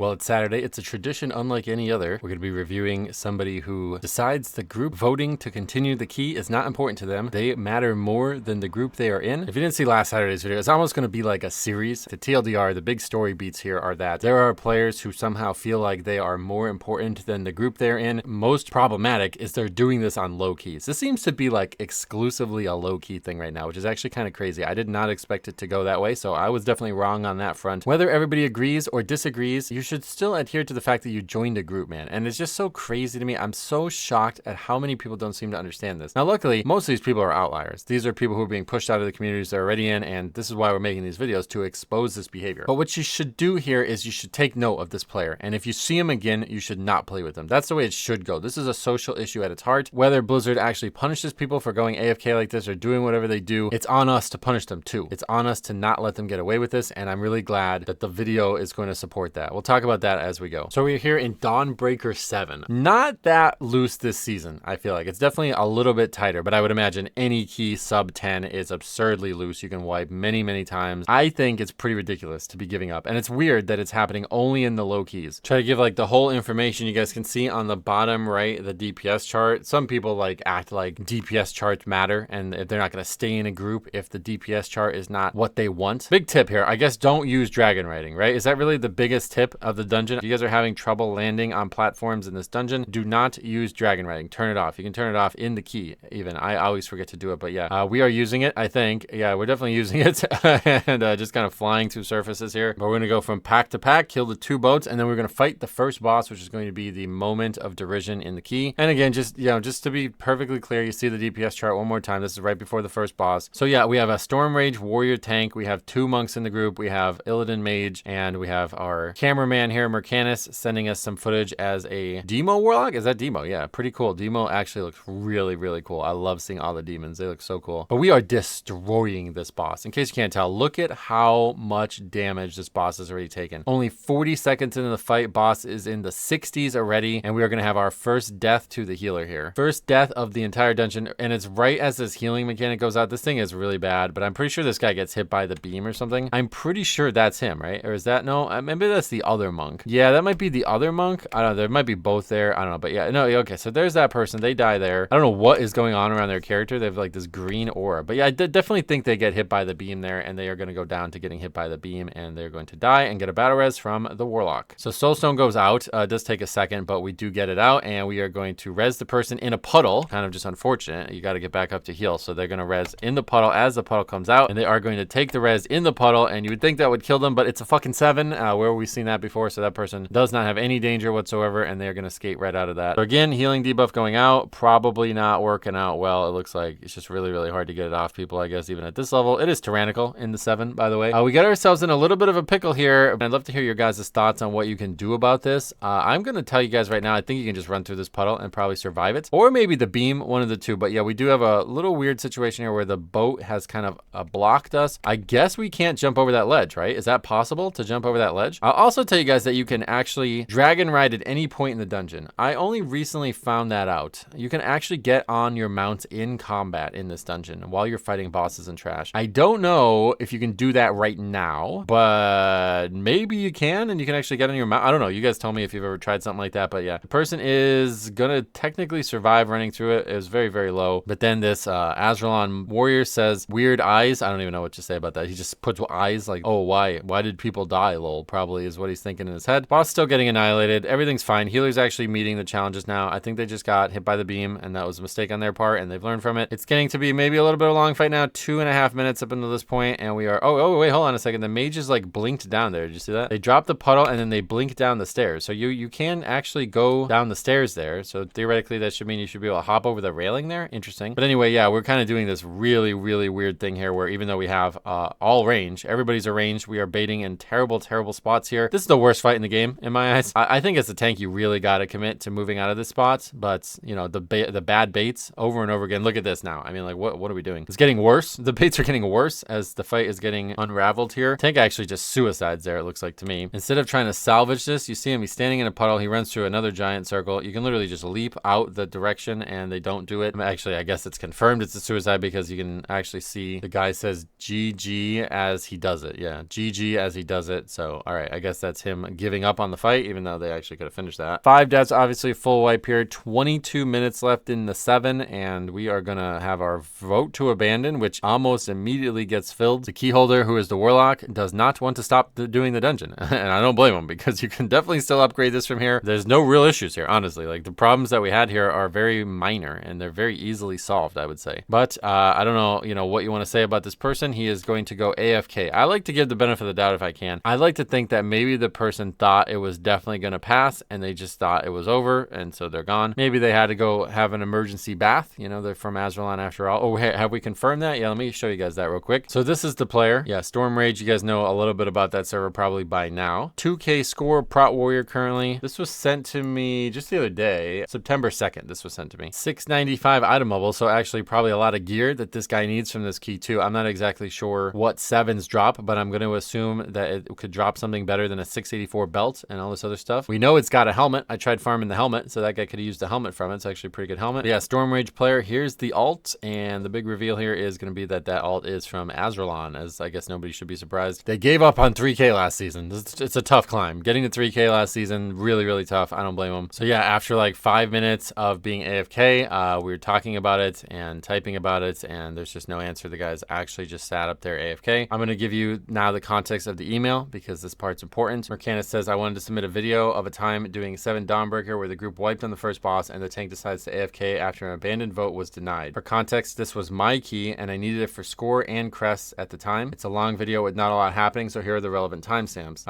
Well, it's Saturday. It's a tradition unlike any other. We're going to be reviewing somebody who decides the group voting to continue the key is not important to them. They matter more than the group they are in. If you didn't see last Saturday's video, it's almost going to be like a series. The TLDR, the big story beats here are that there are players who somehow feel like they are more important than the group they're in. Most problematic is they're doing this on low keys. This seems to be like exclusively a low key thing right now, which is actually kind of crazy. I did not expect it to go that way, so I was definitely wrong on that front. Whether everybody agrees or disagrees, you should still adhere to the fact that you joined a group, man. And it's just so crazy to me. I'm so shocked at how many people don't seem to understand this. Now, luckily, most of these people are outliers. These are people who are being pushed out of the communities they're already in, and this is why we're making these videos, to expose this behavior. But what you should do here is you should take note of this player, and if you see him again, you should not play with them. That's the way it should go. This is a social issue at its heart. Whether Blizzard actually punishes people for going AFK like this or doing whatever they do, it's on us to punish them too. It's on us to not let them get away with this, and I'm really glad that the video is going to support that. We'll talk about that as we go. So we're here in Dawnbreaker 7. Not that loose this season, I feel like. It's definitely a little bit tighter, but I would imagine any key sub 10 is absurdly loose. You can wipe many, many times. I think it's pretty ridiculous to be giving up, and it's weird that it's happening only in the low keys. Try to give like the whole information. You guys can see on the bottom right, the DPS chart. Some people like act like DPS charts matter, and if they're not going to stay in a group if the DPS chart is not what they want. Big tip here, I guess, don't use dragon riding, right? Is that really the biggest tip of the dungeon? If you guys are having trouble landing on platforms in this dungeon, do not use dragon riding. Turn it off. You can turn it off in the key even. I always forget to do it, but yeah, we are using it, I think. Yeah, we're definitely using it and just kind of flying through surfaces here. But we're going to go from pack to pack, kill the 2 boats, and then we're going to fight the first boss, which is going to be the moment of derision in the key. And again, just to be perfectly clear, you see the DPS chart one more time. This is right before the first boss. So yeah, we have a Stormrage warrior tank. We have 2 monks in the group. We have Illidan mage, and we have our cameraman here, Mercanis, sending us some footage as a Demo warlock. Is that Demo? Yeah, pretty cool. Demo actually looks really, really cool. I love seeing all the demons. They look so cool. But we are destroying this boss. In case you can't tell, look at how much damage this boss has already taken. Only 40 seconds into the fight, boss is in the 60s already, and we are going to have our first death to the healer here. First death of the entire dungeon, and it's right as this healing mechanic goes out. This thing is really bad, but I'm pretty sure this guy gets hit by the beam or something. I'm pretty sure that's him, right? Or is that, no, maybe that's the other monk. Yeah, that might be the other monk. I don't know, there might be both there. I don't know, but yeah, no, okay, so there's that person. They die there. I don't know what is going on around their character. They have like this green aura, but yeah, I definitely think they get hit by the beam there, and they are going to go down to getting hit by the beam, and they're going to die and get a battle res from the warlock. So soulstone goes out. It does take a second, but we do get it out, and we are going to res the person in a puddle. Kind of just unfortunate. You got to get back up to heal, so they're going to res in the puddle as the puddle comes out, and they are going to take the res in the puddle, and you would think that would kill them, but it's a fucking 7. Where we've seen that before, so that person does not have any danger whatsoever, and they're going to skate right out of that. So again, healing debuff going out, probably not working out well. It looks like it's just really, really hard to get it off people, I guess, even at this level. It is tyrannical in the 7, by the way. We got ourselves in a little bit of a pickle here. I'd love to hear your guys' thoughts on what you can do about this. I'm going to tell you guys right now, I think you can just run through this puddle and probably survive it, or maybe the beam, one of the two. But yeah, we do have a little weird situation here where the boat has kind of blocked us. I guess we can't jump over that ledge, right? Is that possible to jump over that ledge? I'll also tell you guys that you can actually dragon ride at any point in the dungeon. I only recently found that out. You can actually get on your mounts in combat in this dungeon while you're fighting bosses and trash. I don't know if you can do that right now, but maybe you can, and you can actually get on your mount. I don't know. You guys tell me if you've ever tried something like that, but yeah, the person is gonna technically survive running through it. It was very, very low. But then this Azralon warrior says weird eyes. I don't even know what to say about that. He just puts eyes like, oh, why did people die, lol, probably is what he's thinking in his head. Boss still getting annihilated. Everything's fine. Healer's actually meeting the challenges now. I think they just got hit by the beam, and that was a mistake on their part, and they've learned from it. It's getting to be maybe a little bit of a long fight now. 2.5 minutes up until this point, and we are, oh, wait, hold on a second. The mage is like blinked down there. Did you see that? They dropped the puddle, and then they blink down the stairs. So you can actually go down the stairs there. So theoretically, that should mean you should be able to hop over the railing there. Interesting. But anyway, yeah, we're kind of doing this really, really weird thing here where even though we have all range, everybody's arranged, we are baiting in terrible, terrible spots here. This is the worst fight in the game, in my eyes. I think as a tank, you really got to commit to moving out of this spot, but you know, the bad baits over and over again. Look at this now. I mean, like, what are we doing? It's getting worse. The baits are getting worse as the fight is getting unraveled here. Tank actually just suicides there, it looks like to me. Instead of trying to salvage this, you see him, he's standing in a puddle. He runs through another giant circle. You can literally just leap out the direction, and they don't do it. Actually, I guess it's confirmed it's a suicide because you can actually see the guy says GG as he does it. Yeah, GG as he does it. So, all right, I guess that's him. him giving up on the fight, even though they actually could have finished that. 5 deaths, obviously full wipe here. 22 minutes left in the 7, and we are gonna have our vote to abandon, which almost immediately gets filled. The key holder, who is the warlock, does not want to stop doing the dungeon, and I don't blame him, because you can definitely still upgrade this from here. There's no real issues here, honestly. Like, the problems that we had here are very minor, and they're very easily solved, I would say. But I don't know, you know, what you want to say about this person. He is going to go AFK. I like to give the benefit of the doubt if I can. I like to think that maybe the person thought it was definitely going to pass, and they just thought it was over, and so they're gone. Maybe they had to go have an emergency bath. You know, they're from Azralan after all. Oh, hey, have we confirmed that? Yeah, let me show you guys that real quick. So this is the player. Yeah, Stormrage. You guys know a little bit about that server probably by now. 2K score, Prot Warrior currently. This was sent to me just the other day, September 2nd. This was sent to me. 695 item level, so actually probably a lot of gear that this guy needs from this key too. I'm not exactly sure what 7s drop, but I'm going to assume that it could drop something better than a 684 belt and all this other stuff. We know it's got a helmet. I tried farming the helmet, so that guy could have used the helmet from it. It's actually a pretty good helmet. But yeah, Stormrage player. Here's the alt, and the big reveal here is going to be that that alt is from Azralan, as I guess nobody should be surprised. They gave up on 3K last season. It's a tough climb. Getting to 3K last season, really, really tough. I don't blame them. So yeah, after like 5 minutes of being AFK, we were talking about it and typing about it, and there's just no answer. The guys actually just sat up there AFK. I'm going to give you now the context of the email, because this part's important. Mercanus says, I wanted to submit a video of a time doing 7 Dawnbreaker where the group wiped on the first boss and the tank decides to AFK after an abandoned vote was denied. For context, this was my key and I needed it for score and crests at the time. It's a long video with not a lot happening, so here are the relevant timestamps.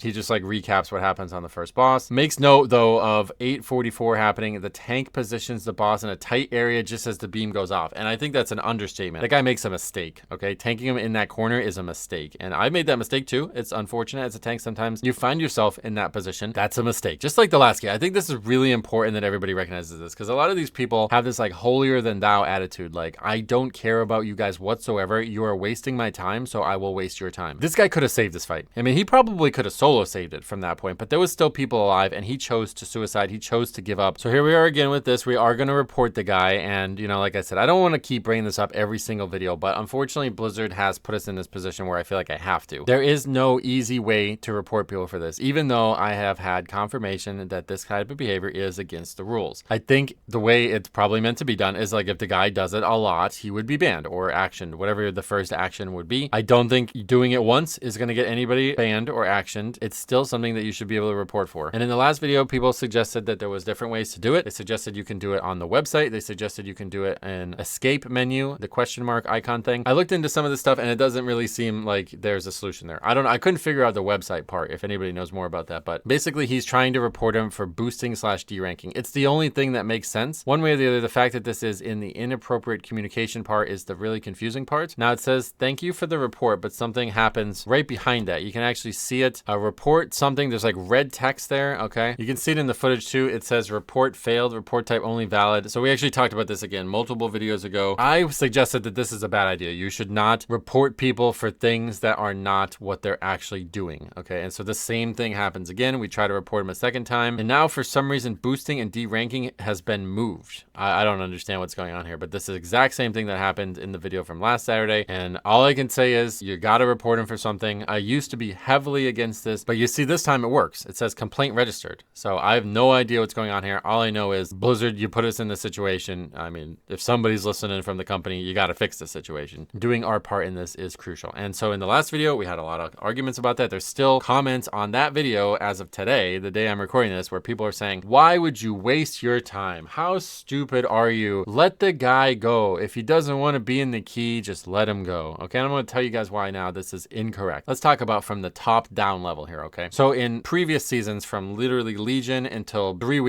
He just like recaps what happens on the first boss. Makes note though of 8:44 happening. The tank positions the boss in a tight area just as the beam goes off, and I think that's an understatement. That guy makes a mistake, okay? Tanking him in that corner is a mistake, and I made that mistake too. It's unfortunate as a tank sometimes you find yourself in that position. That's a mistake, just like the last guy. I think this is really important that everybody recognizes this, because a lot of these people have this like holier than thou attitude. Like, I don't care about you guys whatsoever. You are wasting my time, so I will waste your time. This guy could have saved this fight. I mean, he probably could have solo saved it from that point, but there was still people alive, and he chose to suicide. He chose to give up. So here we are again with this. We are going to report the guy, and you know, like I said, I don't want to keep bringing this up every single video, but unfortunately Blizzard has put us in this position where I feel like I have to. There is no easy way to report people for this, even though I have had confirmation that this type of behavior is against the rules. I think the way it's probably meant to be done is like if the guy does it a lot, he would be banned or actioned, whatever the first action would be. I don't think doing it once is going to get anybody banned or actioned. It's still something that you should be able to report for. And in the last video, people suggested that there was different ways to do it. They suggested you can do it on the website. They suggested you can do it in escape menu, the question mark icon thing. I looked into some of this stuff and it doesn't really seem like there's a solution there. I couldn't figure out the website part if anybody knows more about that, but basically he's trying to report him for boosting / deranking. It's the only thing that makes sense. One way or the other, the fact that this is in the inappropriate communication part is the really confusing part. Now it says, thank you for the report, but something happens right behind that. You can actually see it. Report something. There's like red text there. Okay. You can see it in the footage too. It says report failed, report type only valid. So we actually talked about this again multiple videos ago. I suggested that this is a bad idea. You should not report people for things that are not what they're actually doing. Okay. And so the same thing happens again. We try to report him a second time. And now for some reason, boosting and deranking has been moved. I don't understand what's going on here, but this is the exact same thing that happened in the video from last Saturday. And all I can say is you got to report him for something. I used to be heavily against this, but you see this time it works. It says complaint registered. So I have no idea what's going on here. All I know is Blizzard, you put us in this situation. I mean, if somebody's listening from the company, you got to fix the situation. Doing our part in this is crucial. And so in the last video, we had a lot of arguments about that. There's still comments on that video as of today, the day I'm recording this, where people are saying, why would you waste your time? How stupid are you? Let the guy go. If he doesn't want to be in the key, just let him go. Okay, and I'm going to tell you guys why now this is incorrect. Let's talk about from the top down level here, okay? So in previous seasons, from literally Legion until 4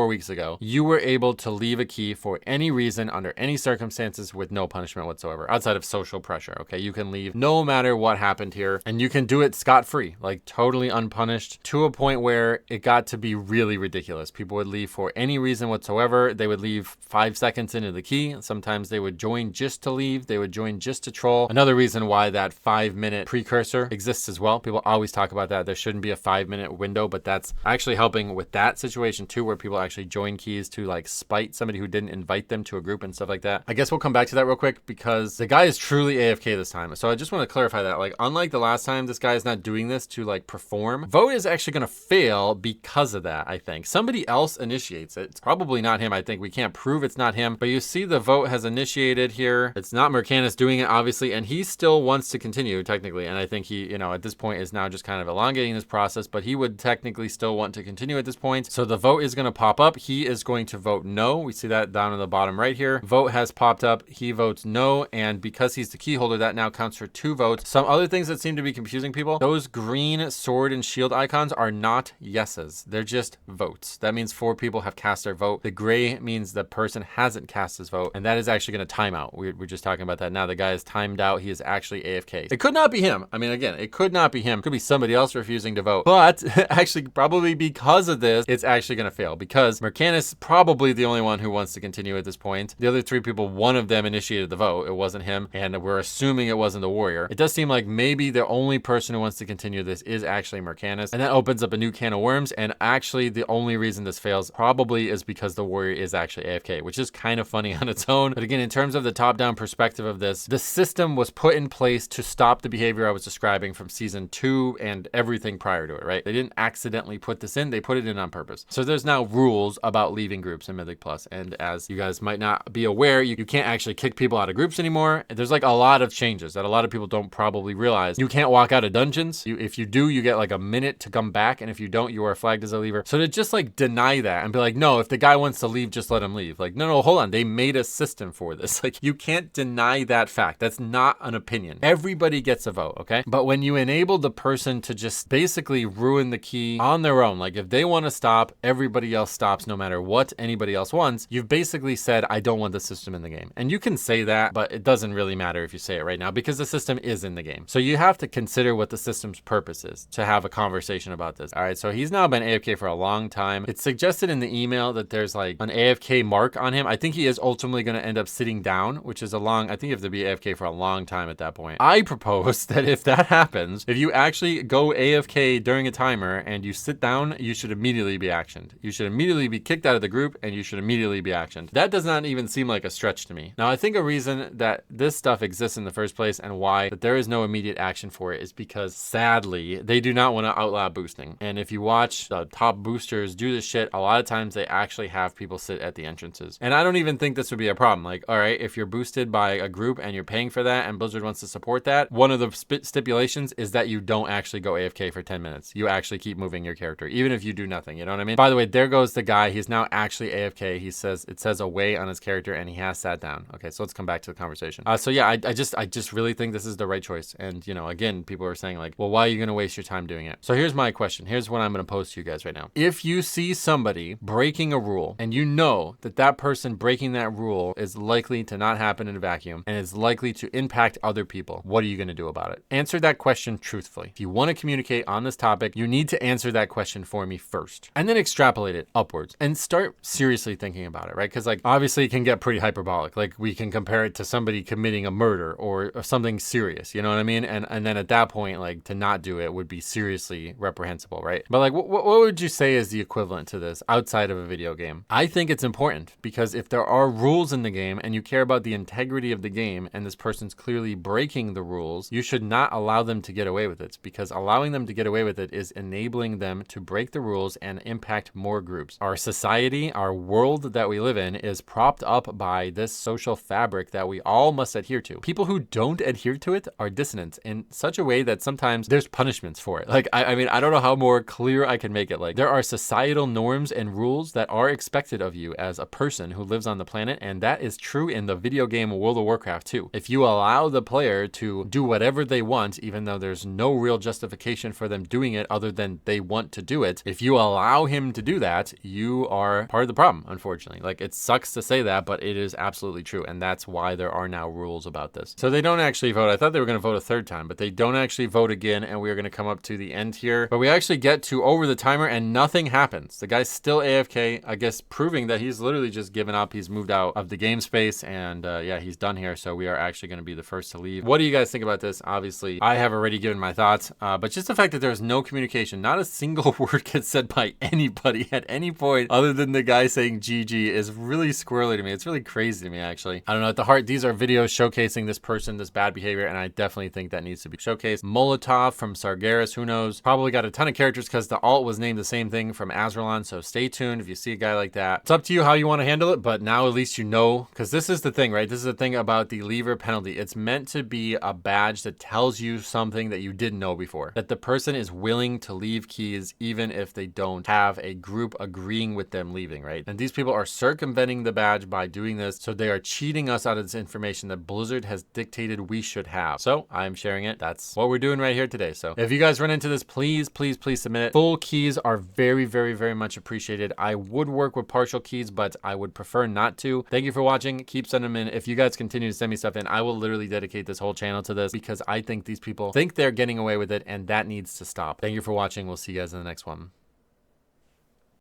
weeks ago, you were able to leave a key for any reason, under any circumstances, with no punishment whatsoever, outside of social pressure, okay? You can leave no matter what happened here, and you can do it scot-free, like totally unpunished, to a point where it got to be really ridiculous. People would leave for any reason whatsoever. They would leave 5 seconds into the key. Sometimes they would join just to leave. They would join just to troll. Another reason why that 5-minute precursor exists as well. People always talk about that. There shouldn't be a 5-minute window, but that's actually helping with that situation too, where people actually join keys to like spite somebody who didn't invite them to a group and stuff like that. I guess we'll come back to that real quick because the guy is truly AFK this time. So I just want to clarify that, like, unlike the last time, this guy is not doing this to like perform, vote is actually going to fail because of that, I think. Somebody else initiates it. It's probably not him. I think we can't prove it's not him, but you see the vote has initiated here. It's not Mercanis doing it, obviously, and he still wants to continue technically. And I think he, you know, at this point is now just kind of elongating this process, but he would technically still want to continue at this point. So the vote is going to pop up. He is going to vote no. We see that down in the bottom right here. Vote has popped up. He votes no. And because he's the key holder, that now counts for 2 votes. Some other things that seem to be confusing people, those green sword and shield icons are not yeses. They're just votes. That means 4 people have cast their vote. The gray means the person hasn't cast his vote, and that is actually going to time out. We're just talking about that now. The guy is timed out. He is actually AFK. It could not be him. I mean, again, it could not be him. It could be somebody else refusing to vote. But actually, probably because of this, it's actually going to fail because Mercanis probably the only one who wants to continue at this point. The other 3 people, one of them initiated the vote. It wasn't him, and we're assuming it wasn't the warrior. It does seem like maybe the only person who wants to continue this is actually Mercanis, and that opens up a new can of worms. And actually, the only reason this fails probably is because the warrior is actually AFK, which is kind of funny on its own. But again, in terms of the top-down perspective of this, the system was put in place to stop the behavior I was describing from season 2 and everything prior to it, right? They didn't accidentally put this in, they put it in on purpose. So there's now rules about leaving groups in Mythic Plus. And as you guys might not be aware, you can't actually kick people out of groups anymore. There's like a lot of changes that a lot of people don't probably realize. You can't walk out of dungeons. If you do, you get like a minute to come back. And if you don't, you are flagged as a leaver. So to just like deny that and be like, no, if the guy wants to leave, just let him leave. Like, no, hold on. They made a system for this. Like, you can't deny that fact. That's not an opinion. Everybody gets a vote, okay? But when you enable the person to just basically ruin the key on their own, like if they want to stop, everybody else stops no matter what anybody else wants, you've basically said, I don't want the system in the game. And you can say that, but it doesn't really matter if you say it right now because the system is in the game. So you have to consider what the system's purpose is to have a conversation about this. All right, so he's now been AFK for a long time. It's suggested in the email that there's like an AFK mark on him. I think he is ultimately going to end up sitting down, which is I think you have to be AFK for a long time at that point. I propose that if that happens, if you actually go AFK during a timer and you sit down, you should immediately be actioned. You should immediately be kicked out of the group and you should immediately be actioned. That does not even seem like a stretch to me. Now, I think a reason that this stuff exists in the first place and why that there is no immediate action for it is because sadly, they do not want to outlaw boosting. And if you watch the top boosters do this shit, a lot of times they actually have people sit at the entrances. And I don't even think this would be a problem. Like, all right, if you're boosted by a group and you're paying for that and Blizzard wants to support that, one of the stipulations is that you don't actually go AFK for 10 minutes. You actually keep moving your character, even if you do nothing. You know what I mean? By the way, there goes the guy. He's now actually AFK. It says away on his character and he has sat down. Okay, so let's come back to the conversation. So yeah, I just really think this is the right choice. And you know, again, people are saying like, well, why are you going to waste your time doing it? So here's my question. Here's what I'm going to pose to you guys right now. If you see somebody breaking a rule and you know that that person breaking that rule is likely to not happen in a vacuum and is likely to impact other people, what are you going to do about it? Answer that question truthfully. If you want to communicate on this topic, you need to answer that question for me first and then extrapolate it upwards and start seriously thinking about it, right? Because like obviously it can get pretty hyperbolic. Like we can compare it to somebody committing a murder or something serious, you know what I mean? And then at that point, like to not do it would be seriously reprehensible, right? But like what would you say is the equivalent to this outside of a video game? I think it's important because if there are rules in the game and you care about the integrity of the game and this person's clearly breaking the rules, you should not allow them to get away with it because allowing them to get away with it is enabling them to break the rules and impact more groups. Our society, our world that we live in is propped up by this social fabric that we all must adhere to. People who don't adhere to it are dissonant in such a way that sometimes there's punishments for it. Like, I mean, I don't know how more clear I can make it. Like there are societal norms and rules that are expected of you as a person who lives on the planet. And that is true in the video game World of Warcraft too. If you allow the player to do whatever they want, even though there's no real justification for them doing it other than they want to do it, if you allow him to do that, you are part of the problem, unfortunately. Like it sucks to say that, but it is absolutely true. And that's why there are now rules about this. So they don't actually vote. I thought they were going to vote a third time, but they don't actually vote again. And we are going to come up to the end here, but we actually get to over the timer and nothing happens. The guy's still AFK, I guess, proving that he's literally just given up. He's moved out of the game space and yeah, he's done here. So we are actually going to be the first to leave. What do you guys think about this? Obviously, I have already given my thoughts, but just the fact that there's no communication, not a single word gets said by anybody at any point other than the guy saying GG is really squirrely to me. It's really crazy to me, actually. I don't know. At the heart, these are videos showcasing this person, this bad behavior, and I definitely think that needs to be showcased. Mollottov from Sargeras virus, who knows? Probably got a ton of characters because the alt was named the same thing from Azralon, so stay tuned if you see a guy like that. It's up to you how you want to handle it, but now at least you know, because this is the thing, right? This is the thing about the leaver penalty. It's meant to be a badge that tells you something that you didn't know before, that the person is willing to leave keys even if they don't have a group agreeing with them leaving, right? And these people are circumventing the badge by doing this, so they are cheating us out of this information that Blizzard has dictated we should have. So I'm sharing it. That's what we're doing right here today. So if you guys run into this, please submit it. Full keys are very much appreciated. I would work with partial keys, but I would prefer not to. Thank you for watching. Keep sending them in. If you guys continue to send me stuff in, I will literally dedicate this whole channel to this because I think these people think they're getting away with it, and that needs to stop. Thank you for watching. We'll see you guys in the next one.